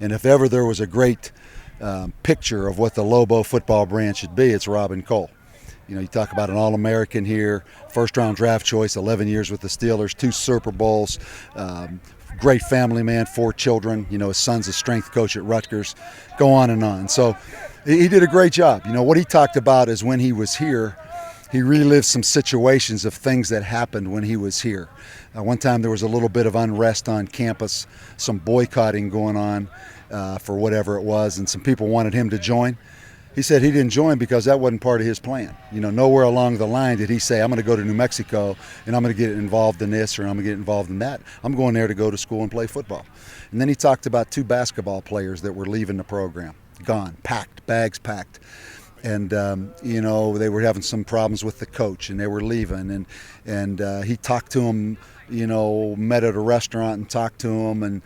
And if ever there was a great picture of what the Lobo football brand should be, it's Robin Cole. You talk about an All-American here, first-round draft choice, 11 years with the Steelers, 2 Super Bowls, great family man, 4 children. His son's a strength coach at Rutgers. Go on and on. So he did a great job. What he talked about is when he was here, he relived some situations of things that happened when he was here. One time there was a little bit of unrest on campus, some boycotting going on for whatever it was, and some people wanted him to join. He said he didn't join because that wasn't part of his plan. Nowhere along the line did he say, I'm going to go to New Mexico and I'm going to get involved in this or I'm going to get involved in that. I'm going there to go to school and play football. And then he talked about 2 basketball players that were leaving the program, gone, packed, bags packed. And, they were having some problems with the coach and they were leaving. And he talked to them, met at a restaurant and talked to them and,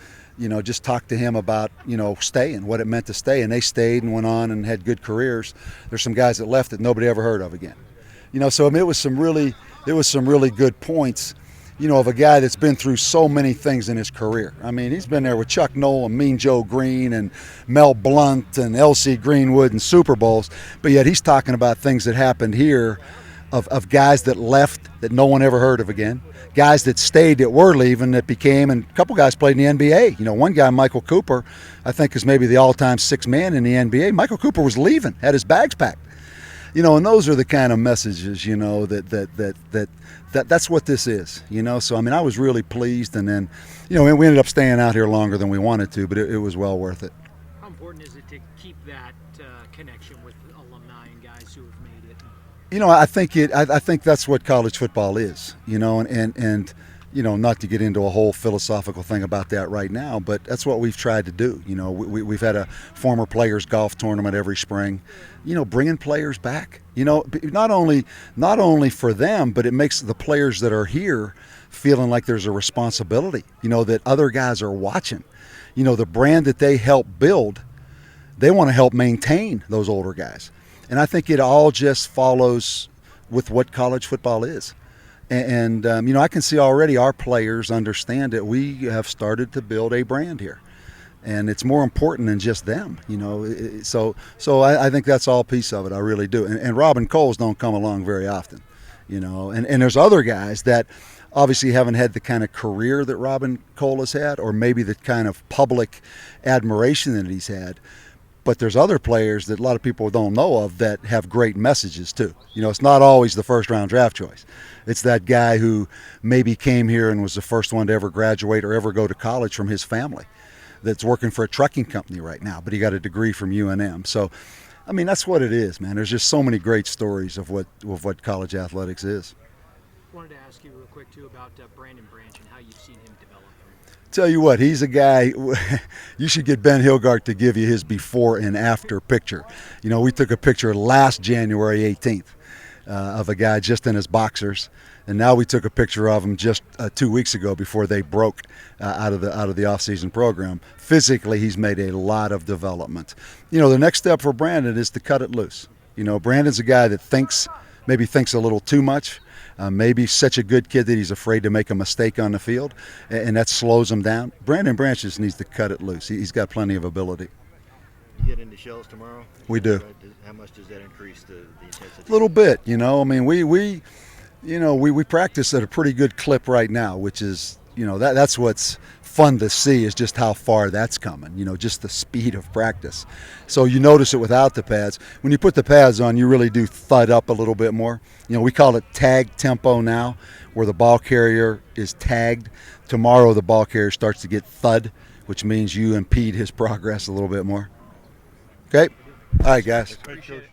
just talked to him about, staying, what it meant to stay. And they stayed and went on and had good careers. There's some guys that left that nobody ever heard of again. So it was some really good points, of a guy that's been through so many things in his career. He's been there with Chuck Noll and Mean Joe Green and Mel Blount and L.C. Greenwood and Super Bowls. But yet he's talking about things that happened here of guys that left that no one ever heard of again, guys that stayed that were leaving that became, and a couple guys played in the NBA. One guy, Michael Cooper, I think is maybe the all-time 6th man in the NBA. Michael Cooper was leaving, had his bags packed. And those are the kind of messages, that's what this is, So, I was really pleased, and then, we ended up staying out here longer than we wanted to, but it was well worth it. How important is it to keep that connection with alumni and guys who have made it? I think that's what college football is, and not to get into a whole philosophical thing about that right now, but that's what we've tried to do. We've had a former players golf tournament every spring, bringing players back, not only for them, but it makes the players that are here feeling like there's a responsibility, that other guys are watching, the brand that they help build, they want to help maintain those older guys. And I think it all just follows with what college football is. And I can see already our players understand that we have started to build a brand here. And it's more important than just them, So I think that's all piece of it. I really do. And Robin Coles don't come along very often, And there's other guys that obviously haven't had the kind of career that Robin Cole has had, or maybe the kind of public admiration that he's had. But there's other players that a lot of people don't know of that have great messages too. It's not always the first-round draft choice. It's that guy who maybe came here and was the first one to ever graduate or ever go to college from his family that's working for a trucking company right now, but he got a degree from UNM. So, that's what it is, man. There's just so many great stories of what college athletics is. I wanted to ask you real quick, too, about Brandon Branch and how you've seen him develop. Tell you what, he's a guy, you should get Ben Hilgart to give you his before and after picture. We took a picture last January 18th of a guy just in his boxers, and now we took a picture of him just 2 weeks ago before they broke out of the off-season program. Physically, he's made a lot of development. The next step for Brandon is to cut it loose. Brandon's a guy that maybe thinks a little too much. Maybe such a good kid that he's afraid to make a mistake on the field, and that slows him down. Brandon Branch just needs to cut it loose. He's got plenty of ability. You get into shells tomorrow? We do. How much does that increase the intensity? A little bit, we practice at a pretty good clip right now, which is, that's what's fun to see is just how far that's coming, just the speed of practice. So you notice it without the pads. When you put the pads on, you really do thud up a little bit more. We call it tag tempo now, where the ball carrier is tagged. Tomorrow the ball carrier starts to get thud, which means you impede his progress a little bit more. Okay? All right, guys. Appreciate it.